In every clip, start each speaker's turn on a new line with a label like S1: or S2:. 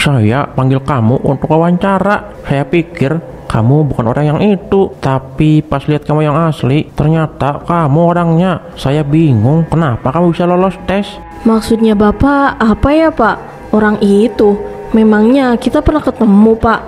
S1: Saya panggil kamu untuk wawancara. Saya pikir kamu bukan orang yang itu. Tapi pas lihat kamu yang asli, ternyata kamu orangnya. Saya bingung kenapa kamu bisa lolos tes.
S2: Maksudnya Bapak apa ya Pak? Orang itu? Memangnya kita pernah ketemu Pak?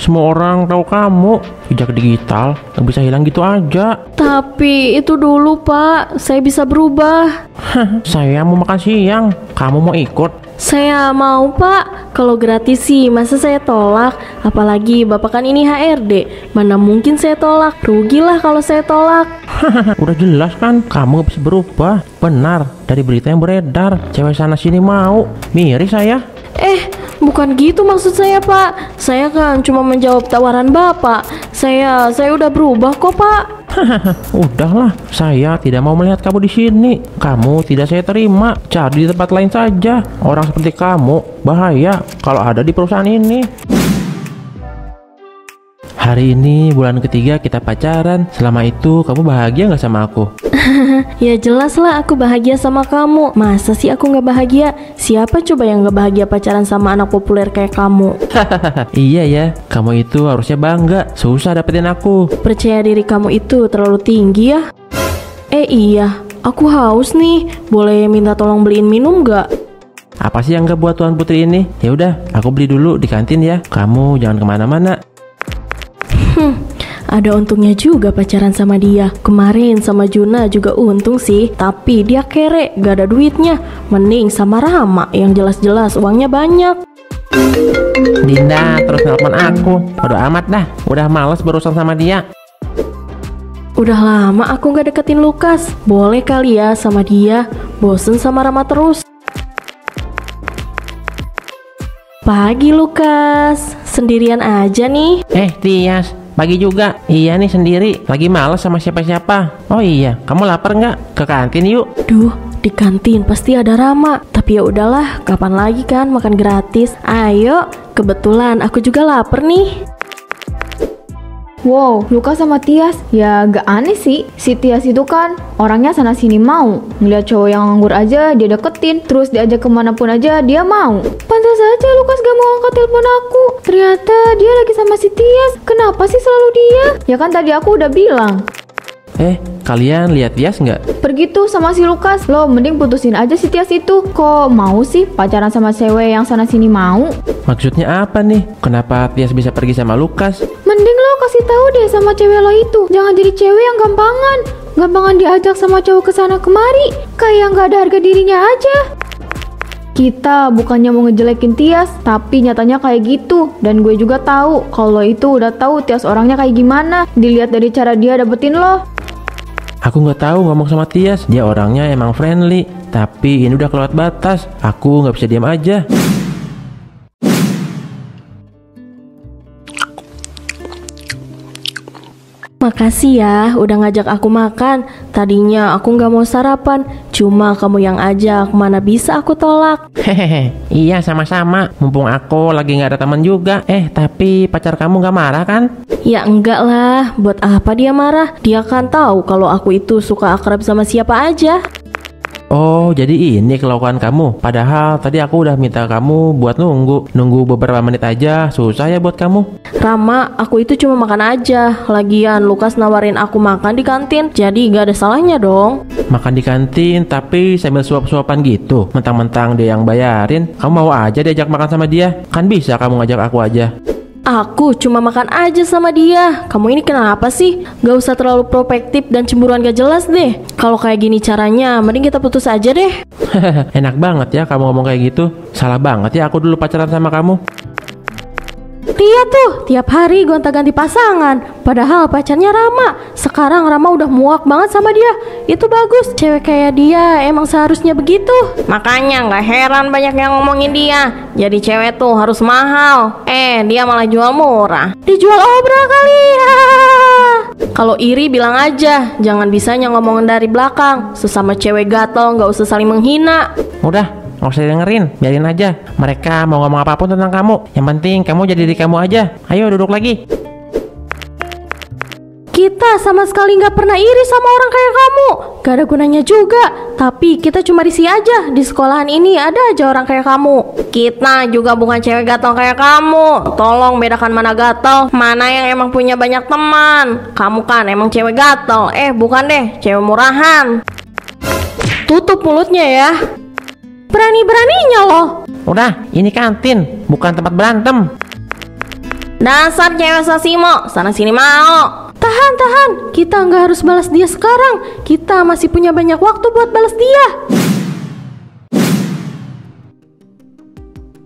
S1: Semua orang tahu kamu. Jejak digital gak bisa hilang gitu aja.
S2: Tapi itu dulu Pak, saya bisa berubah.
S1: Saya mau makan siang. Kamu mau ikut?
S2: Saya mau Pak, kalau gratis sih masa saya tolak. Apalagi Bapak kan ini HRD, mana mungkin saya tolak. Rugilah kalau saya tolak.
S1: Udah jelas kan kamu gak bisa berubah. Benar, dari berita yang beredar cewek sana sini mau. Miris saya.
S2: Bukan gitu maksud saya Pak. Saya kan cuma menjawab tawaran Bapak. Saya udah berubah kok Pak.
S1: Udahlah, saya tidak mau melihat kamu di sini. Kamu tidak saya terima. Cari di tempat lain saja. Orang seperti kamu bahaya kalau ada di perusahaan ini. Hari ini bulan ketiga kita pacaran. Selama itu kamu bahagia nggak sama aku?
S2: Ya jelas lah aku bahagia sama kamu. Masa sih aku nggak bahagia? Siapa coba yang nggak bahagia pacaran sama anak populer kayak kamu?
S1: Iya ya, kamu itu harusnya bangga. Susah dapetin aku.
S2: Percaya diri kamu itu terlalu tinggi ya. Iya, aku haus nih. Boleh minta tolong beliin minum nggak?
S1: Apa sih yang nggak buat Tuan Putri ini? Ya udah, aku beli dulu di kantin ya. Kamu jangan kemana-mana.
S2: Ada untungnya juga pacaran sama dia. Kemarin sama Juna juga untung sih, tapi dia kere, gak ada duitnya. Mending sama Rama yang jelas-jelas uangnya banyak.
S1: Dinda terus nelpon aku. Bodo amat dah, udah males berurusan sama dia.
S2: Udah lama aku gak deketin Lukas. Boleh kali ya sama dia. Bosen sama Rama terus. Pagi Lukas, sendirian aja nih.
S1: Tias, pagi juga. Iya nih sendiri, lagi males sama siapa-siapa. Oh iya, kamu lapar nggak? Ke kantin yuk.
S2: Duh, di kantin pasti ada Rama. Tapi ya udahlah, kapan lagi kan makan gratis. Ayo, kebetulan aku juga lapar nih.
S3: Wow, Lukas sama Tias, ya gak aneh sih. Si Tias itu kan orangnya sana sini mau. Ngeliat cowok yang nganggur aja dia deketin, terus diajak kemanapun aja dia mau. Pantas aja Lukas gak mau angkat telepon aku. Ternyata dia lagi sama si Tias. Kenapa sih selalu dia? Ya kan tadi aku udah bilang.
S1: Kalian lihat Tias nggak?
S3: Pergi tuh sama si Lukas. Lo mending putusin aja si Tias itu. Kok mau sih pacaran sama cewek yang sana sini mau?
S1: Maksudnya apa nih? Kenapa Tias bisa pergi sama Lukas?
S3: Mending lo kasih tahu deh sama cewek lo itu. Jangan jadi cewek yang gampangan diajak sama cowok kesana kemari. Kayak nggak ada harga dirinya aja. Kita bukannya mau ngejelekin Tias, tapi nyatanya kayak gitu. Dan gue juga tahu kalau itu udah tahu Tias orangnya kayak gimana. Dilihat dari cara dia dapetin lo.
S1: Aku nggak tahu ngomong sama Tias. Dia orangnya emang friendly, tapi ini udah kelewat batas. Aku nggak bisa diam aja.
S2: Makasih ya udah ngajak aku makan. Tadinya aku nggak mau sarapan, cuma kamu yang ajak, mana bisa aku tolak.
S1: Hehehe, iya sama-sama. Mumpung aku lagi nggak ada teman juga. Tapi pacar kamu nggak marah kan?
S2: Ya enggak lah, buat apa dia marah? Dia kan tahu kalau aku itu suka akrab sama siapa aja.
S1: Oh, jadi ini kelakuan kamu. Padahal tadi aku udah minta kamu buat nunggu beberapa menit aja. Susah ya buat kamu.
S2: Rama, aku itu cuma makan aja. Lagian Lukas nawarin aku makan di kantin, jadi gak ada salahnya dong.
S1: Makan di kantin tapi sambil suap-suapan gitu. Mentang-mentang dia yang bayarin, kamu mau aja diajak makan sama dia? Kan bisa kamu ngajak aku aja.
S2: Aku cuma makan aja sama dia. Kamu ini kenapa sih? Gak usah terlalu protektif dan cemburuan gak jelas deh. Kalau kayak gini caranya, mending kita putus aja deh.
S1: Enak banget ya kamu ngomong kayak gitu. Salah banget ya aku dulu pacaran sama kamu.
S2: Dia tuh tiap hari gonta-ganti pasangan. Padahal pacarnya Rama. Sekarang Rama udah muak banget sama dia. Itu bagus. Cewek kayak dia emang seharusnya begitu. Makanya gak heran banyak yang ngomongin dia. Jadi cewek tuh harus mahal. Dia malah jual murah. Dijual obral kali ya. Kalau iri bilang aja. Jangan bisanya ngomongin dari belakang. Sesama cewek gatel gak usah saling menghina.
S1: Udah, nggak usah dengerin, biarin aja. Mereka mau ngomong apapun tentang kamu. Yang penting kamu jadi diri kamu aja. Ayo duduk lagi.
S2: Kita sama sekali nggak pernah iri sama orang kayak kamu. Gak ada gunanya juga. Tapi kita cuma risih aja. Di sekolahan ini ada aja orang kayak kamu. Kita juga bukan cewek gatel kayak kamu. Tolong bedakan mana gatel, mana yang emang punya banyak teman. Kamu kan emang cewek gatel. Bukan deh, cewek murahan. Tutup mulutnya ya. Berani-beraninya loh.
S1: Udah, ini kantin, bukan tempat berantem.
S2: Dasar cewek sasimo, sana sini mau. Tahan. Kita nggak harus balas dia sekarang. Kita masih punya banyak waktu buat balas dia.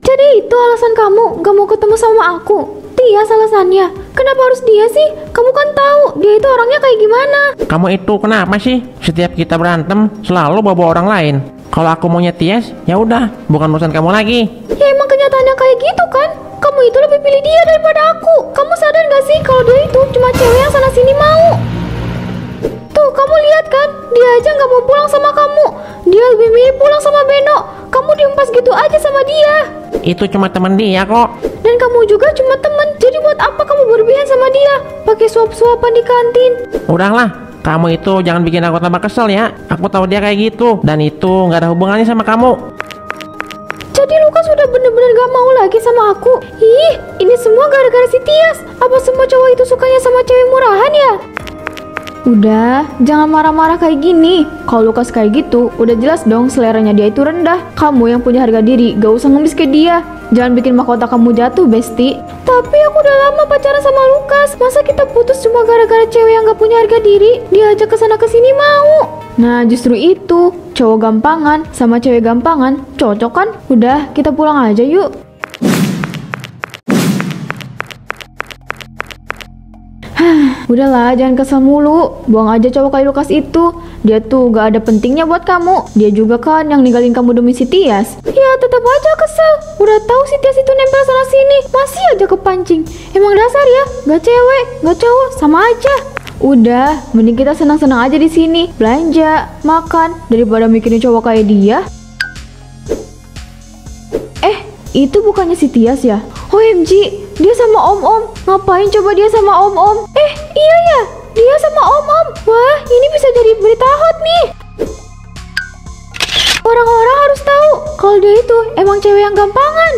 S3: Jadi itu alasan kamu gak mau ketemu sama aku? Tias alasannya. Kenapa harus dia sih? Kamu kan tahu dia itu orangnya kayak gimana.
S1: Kamu itu kenapa sih? Setiap kita berantem selalu bawa orang lain. Kalau aku maunya Tias, ya udah, bukan urusan kamu lagi.
S3: Ya emang kenyataannya kayak gitu kan? Kamu itu lebih pilih dia daripada aku. Kamu sadar gak sih kalau dia itu cuma cewek yang sana sini mau? Tuh, kamu lihat kan? Dia aja gak mau pulang sama kamu. Dia lebih milih pulang sama Beno. Kamu diempas gitu aja sama dia.
S1: Itu cuma teman dia kok.
S3: Dan kamu juga cuma temen. Jadi buat apa kamu berlebihan sama dia? Pakai suap-suapan di kantin.
S1: Udahlah, kamu itu jangan bikin aku tambah kesel ya. Aku tahu dia kayak gitu, dan itu nggak ada hubungannya sama kamu.
S3: Jadi Lukas udah bener-bener gak mau lagi sama aku. Ih, ini semua gara-gara si Tias. Apa semua cowok itu sukanya sama cewek murahan ya? Udah, jangan marah-marah kayak gini. Kalau Lukas kayak gitu, udah jelas dong seleranya dia itu rendah. Kamu yang punya harga diri, gak usah ngemis ke dia. Jangan bikin mahkota kamu jatuh, Besti. Tapi aku udah lama pacaran sama Lukas. Masa kita putus cuma gara-gara cewek yang gak punya harga diri? Diajak kesana kesini mau. Nah, justru itu. Cowok gampangan sama cewek gampangan cocok kan? Udah, kita pulang aja yuk. Udahlah, jangan kesel mulu. Buang aja cowok kayak Lukas itu. Dia tuh gak ada pentingnya buat kamu. Dia juga kan yang ninggalin kamu demi si Tias. Ya tetap aja kesel. Udah tahu si Tias itu nempel sana sini, masih aja kepancing. Emang dasar ya, gak cewek, gak cowok, sama aja. Udah, mending kita senang-senang aja di sini, belanja, makan, daripada mikirin cowok kayak dia. Itu bukannya si Tias ya? OMG, dia sama Om-Om. Ngapain coba dia sama Om-Om? Iya ya, dia sama Om-Om. Wah, ini bisa jadi berita hot nih. Orang-orang harus tahu kalau dia itu emang cewek yang gampangan.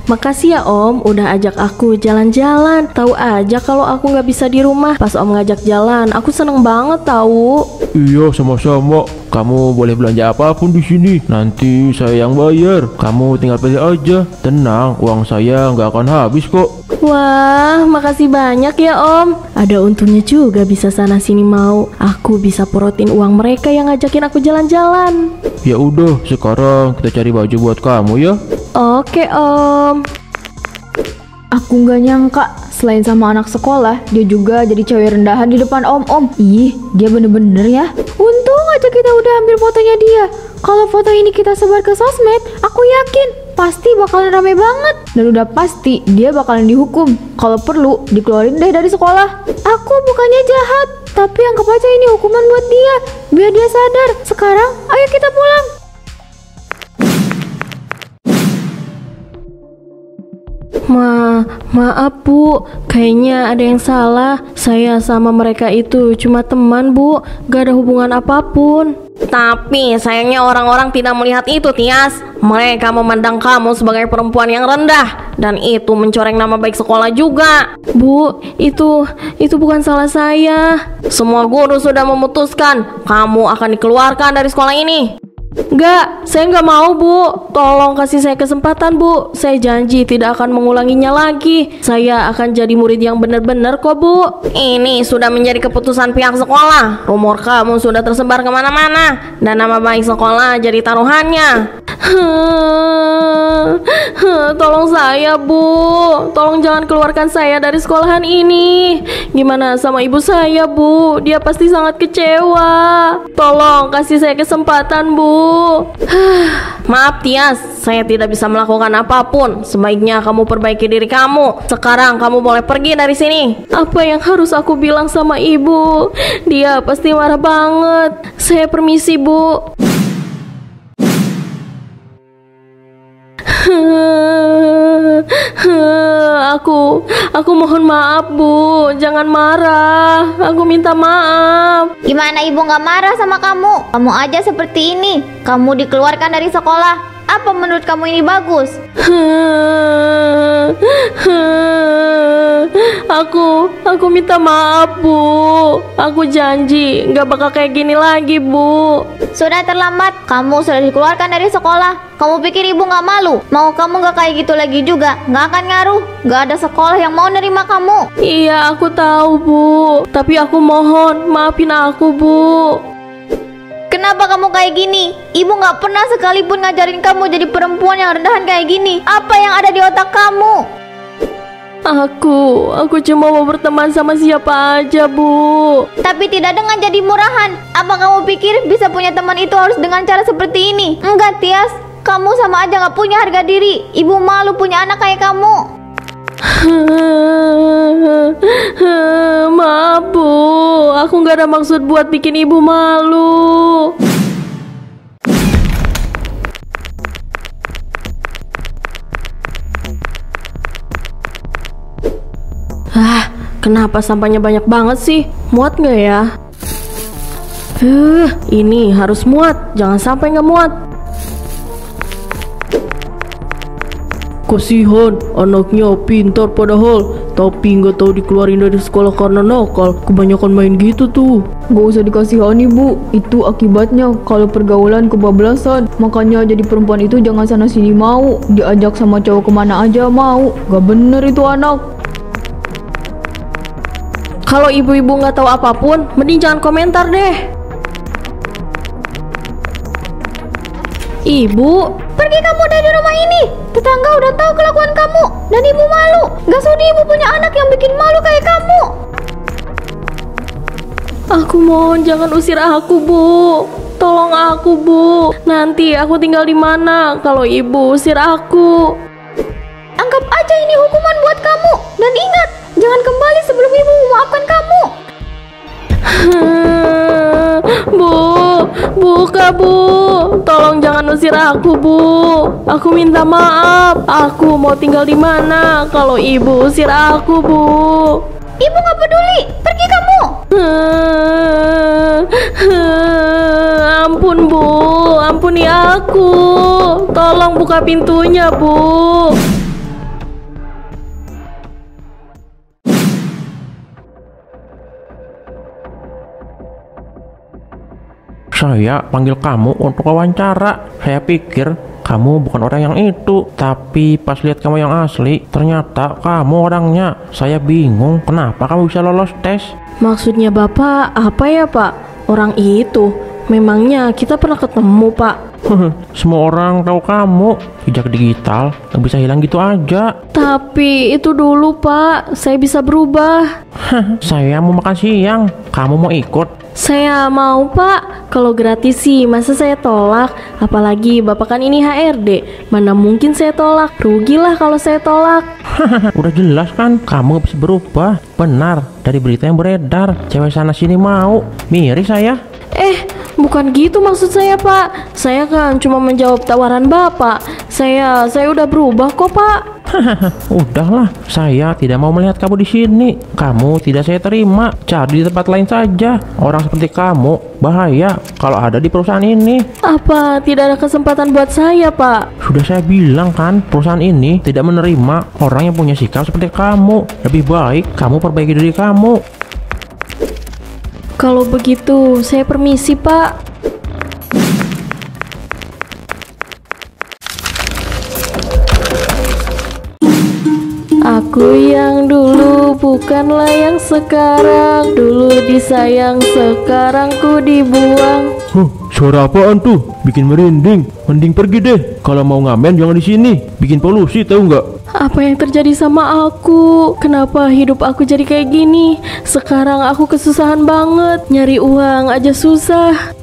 S2: Makasih ya Om, udah ajak aku jalan-jalan. Tahu aja kalau aku nggak bisa di rumah. Pas Om ngajak jalan, aku seneng banget tahu.
S1: Iya, sama-sama. Kamu boleh belanja apapun di sini. Nanti saya yang bayar. Kamu tinggal pilih aja. Tenang, uang saya nggak akan habis kok.
S2: Wah, makasih banyak ya Om. Ada untungnya juga bisa sana sini mau. Aku bisa porotin uang mereka yang ngajakin aku jalan-jalan.
S1: Ya udah, sekarang kita cari baju buat kamu ya.
S2: Oke Om.
S3: Aku nggak nyangka, selain sama anak sekolah, dia juga jadi cewek rendahan di depan Om-Om. Ih, dia bener-bener ya. Untung aja kita udah ambil fotonya dia. Kalau foto ini kita sebar ke sosmed, aku yakin pasti bakalan rame banget. Dan udah pasti dia bakalan dihukum. Kalau perlu, dikeluarin deh dari sekolah. Aku bukannya jahat, tapi anggap aja ini hukuman buat dia. Biar dia sadar. Sekarang, ayo kita pulang.
S2: Maaf Bu, kayaknya ada yang salah. Saya sama mereka itu cuma teman Bu, gak ada hubungan apapun. Tapi sayangnya orang-orang tidak melihat itu Tias. Mereka memandang kamu sebagai perempuan yang rendah. Dan itu mencoreng nama baik sekolah juga. Bu, itu bukan salah saya. Semua guru sudah memutuskan kamu akan dikeluarkan dari sekolah ini. Enggak, saya nggak mau Bu. Tolong kasih saya kesempatan Bu. Saya janji tidak akan mengulanginya lagi. Saya akan jadi murid yang benar-benar kok Bu. Ini sudah menjadi keputusan pihak sekolah. Rumor kamu sudah tersebar kemana-mana. Dan nama baik sekolah jadi taruhannya. Tolong saya Bu. Tolong jangan keluarkan saya dari sekolahan ini. Gimana sama ibu saya Bu? Dia pasti sangat kecewa. Tolong kasih saya kesempatan Bu. Maaf Tias, saya tidak bisa melakukan apapun. Sebaiknya kamu perbaiki diri kamu. Sekarang kamu boleh pergi dari sini. Apa yang harus aku bilang sama ibu? Dia pasti marah banget. Saya permisi Bu. Aku mohon maaf, Bu. Jangan marah. Aku minta maaf.
S3: Gimana ibu nggak marah sama kamu? Kamu aja seperti ini. Kamu dikeluarkan dari sekolah. Apa menurut kamu ini bagus?
S2: Aku minta maaf, Bu. Aku janji nggak bakal kayak gini lagi, Bu.
S3: Sudah terlambat. Kamu sudah dikeluarkan dari sekolah. Kamu pikir ibu nggak malu? Mau kamu nggak kayak gitu lagi juga, nggak akan ngaruh. Nggak ada sekolah yang mau nerima kamu.
S2: Iya, aku tahu, Bu. Tapi aku mohon, maafin aku, Bu.
S3: Kenapa kamu kayak gini? Ibu nggak pernah sekalipun ngajarin kamu jadi perempuan yang rendahan kayak gini. Apa yang ada di otak kamu?
S2: Aku cuma mau berteman sama siapa aja, Bu.
S3: Tapi tidak dengan jadi murahan. Apa kamu pikir bisa punya teman itu harus dengan cara seperti ini? Enggak, Tias. Kamu sama aja nggak punya harga diri. Ibu malu punya anak kayak kamu.
S2: Maaf, Bu. Aku nggak ada maksud buat bikin ibu malu. Kenapa sampahnya banyak banget sih? Muat nggak ya? Ini harus muat. Jangan sampai nggak muat. Kasihan, anaknya pintar padahal, tapi nggak tahu dikeluarin dari sekolah karena nakal. Kebanyakan main gitu tuh.
S4: Gak usah dikasihani, Bu. Itu akibatnya kalau pergaulan kebablasan. Makanya jadi perempuan itu jangan sana sini mau. Diajak sama cowok kemana aja mau. Gak bener itu anak.
S2: Kalau ibu-ibu nggak tahu apapun, mending jangan komentar deh. Ibu,
S3: Pergi kamu dari rumah ini. Tetangga udah tahu kelakuan kamu. Dan ibu malu. Gak sudi ibu punya anak yang bikin malu kayak kamu.
S2: aku mohon jangan usir aku, Bu. Tolong aku, Bu. Nanti aku tinggal di mana kalau ibu usir aku?
S3: Anggap aja ini hukuman buat kamu. Dan ingat, jangan kembali sebelum ibu memaafkan kamu.
S2: Bu, buka, Bu. Tolong jangan usir aku, Bu. Aku minta maaf. Aku mau tinggal di mana kalau ibu usir aku, Bu?
S3: Ibu gak peduli. Pergi kamu.
S2: Ampun, Bu. Ampuni aku. Tolong buka pintunya, Bu.
S1: Saya panggil kamu untuk wawancara. Saya pikir kamu bukan orang yang itu, tapi pas lihat kamu yang asli, ternyata kamu orangnya. Saya bingung, kenapa kamu bisa lolos tes?
S2: Maksudnya Bapak apa ya, Pak? Orang itu? Memangnya kita pernah ketemu, Pak?
S1: Semua orang tahu kamu. Jejak digital nggak bisa hilang gitu aja.
S2: Tapi itu dulu, Pak. Saya bisa berubah.
S1: Saya mau makan siang. Kamu mau ikut?
S2: Saya mau, Pak. Kalau gratis sih masa saya tolak. Apalagi Bapak kan ini HRD. Mana mungkin saya tolak. Rugilah kalau saya tolak.
S1: Udah jelas kan kamu gak bisa berubah. Benar, dari berita yang beredar, cewek sana sini mau. Miris saya.
S2: Bukan gitu maksud saya, Pak. Saya kan cuma menjawab tawaran Bapak. Saya udah berubah kok, Pak.
S1: Udahlah, saya tidak mau melihat kamu di sini. Kamu tidak saya terima. Cari di tempat lain saja. Orang seperti kamu bahaya kalau ada di perusahaan ini.
S2: Apa tidak ada kesempatan buat saya, Pak?
S1: Sudah saya bilang kan, perusahaan ini tidak menerima orang yang punya sikap seperti kamu. Lebih baik kamu perbaiki diri kamu.
S2: Kalau begitu, saya permisi, Pak. Aku yang dulu bukanlah yang sekarang. Dulu disayang, sekarang ku dibuang.
S1: Suara apaan tuh? Bikin merinding. Mending pergi deh. Kalau mau ngamen jangan di sini. Bikin polusi, tahu nggak?
S2: Apa yang terjadi sama aku? Kenapa hidup aku jadi kayak gini? Sekarang aku kesusahan banget. Nyari uang aja susah.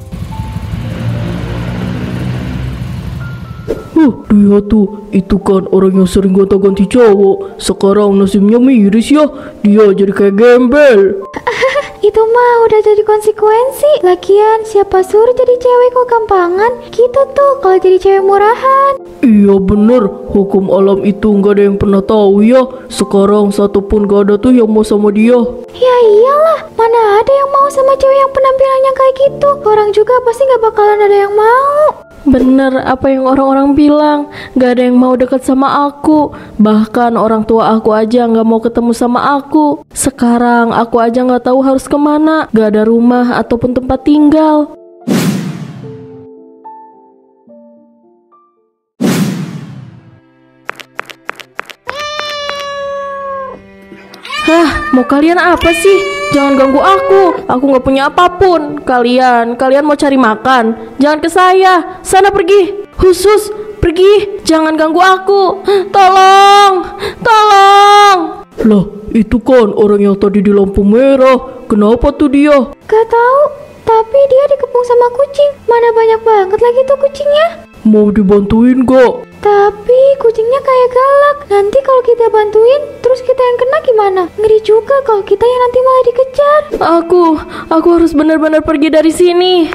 S4: Dia tuh, itu kan orang yang sering gonta-ganti cowok. Sekarang nasibnya miris ya. Dia jadi kayak gembel.
S3: Itu mah udah jadi konsekuensi. Lagian siapa suruh jadi cewek kok gampangan? Gitu tuh kalau jadi cewek murahan.
S5: Iya bener, hukum alam itu nggak ada yang pernah tahu ya. Sekarang satu pun gak ada tuh yang mau sama dia.
S3: Ya iyalah, mana ada yang mau sama cewek yang penampilannya kayak gitu. Orang juga pasti gak bakalan ada yang mau.
S2: Bener apa yang orang-orang bilang, gak ada yang mau dekat sama aku. Bahkan orang tua aku aja gak mau ketemu sama aku. Sekarang aku aja gak tahu harus kemana. Gak ada rumah ataupun tempat tinggal. Hah, mau kalian apa sih? Jangan ganggu aku. Aku nggak punya apapun. Kalian mau cari makan. Jangan ke saya. Sana pergi. Khusus, pergi. Jangan ganggu aku. Tolong, tolong.
S5: Lah, itu kan orang yang tadi di lampu merah. Kenapa tuh dia?
S3: Gak tahu, tapi dia dikepung sama kucing. Mana banyak banget lagi tuh kucingnya.
S5: Mau dibantuin gak?
S3: Tapi kucingnya kayak galak. Nanti kalau kita bantuin, terus kita yang kena gimana? Ngeri juga kalau kita yang nanti malah dikejar.
S2: Aku harus benar-benar pergi dari sini.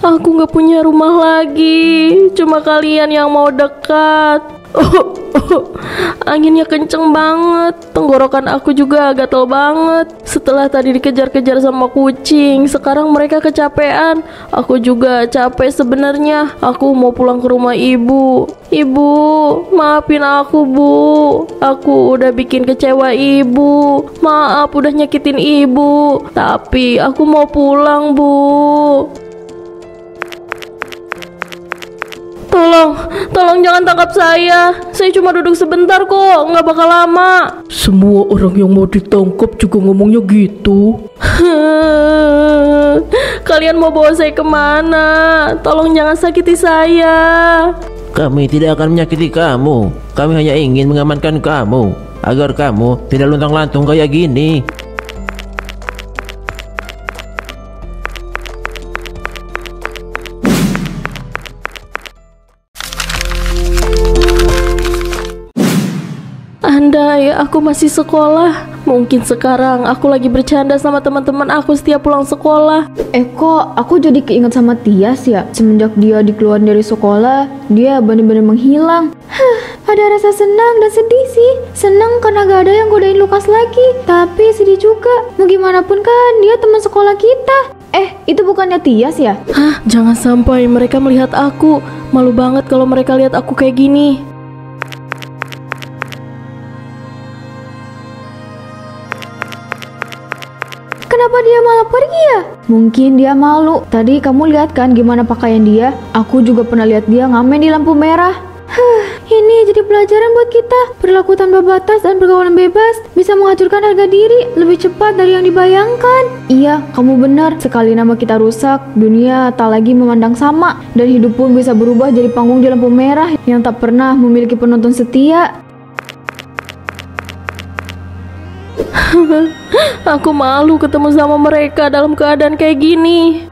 S2: Aku nggak punya rumah lagi. Cuma kalian yang mau dekat. Anginnya kenceng banget. Tenggorokan aku juga gatel banget. Setelah tadi dikejar-kejar sama kucing, sekarang mereka kecapean. Aku juga capek sebenarnya. Aku mau pulang ke rumah ibu. Ibu, maafin aku, Bu. Aku udah bikin kecewa ibu. Maaf udah nyakitin ibu. Tapi aku mau pulang, Bu. Tolong jangan tangkap saya. Saya cuma duduk sebentar kok, nggak bakal lama.
S5: Semua orang yang mau ditangkap juga ngomongnya gitu.
S2: Kalian mau bawa saya kemana? Tolong jangan sakiti saya.
S1: Kami tidak akan menyakiti kamu. Kami hanya ingin mengamankan kamu agar kamu tidak luntang-lantung kayak gini.
S2: Andai aku masih sekolah, mungkin sekarang aku lagi bercanda sama teman-teman aku setiap pulang sekolah.
S4: Kok aku jadi keinget sama Tias ya? Semenjak dia dikeluarin dari sekolah, dia benar-benar menghilang.
S3: Ada rasa senang dan sedih sih. Senang karena gak ada yang godain Lukas lagi. Tapi sedih juga. Mau gimana pun kan dia teman sekolah kita.
S4: Itu bukannya Tias ya?
S2: Hah, jangan sampai mereka melihat aku. Malu banget kalau mereka lihat aku kayak gini.
S3: Kenapa dia malah pergi ya?
S4: Mungkin dia malu. Tadi kamu lihat kan gimana pakaian dia? Aku juga pernah lihat dia ngamen di lampu merah.
S3: Ini jadi pelajaran buat kita. Perilaku tanpa batas dan pergaulan bebas bisa menghancurkan harga diri lebih cepat dari yang dibayangkan.
S4: Iya, kamu benar. Sekali nama kita rusak, dunia tak lagi memandang sama. Dan hidup pun bisa berubah jadi panggung di lampu merah yang tak pernah memiliki penonton setia.
S2: Aku malu ketemu sama mereka dalam keadaan kayak gini.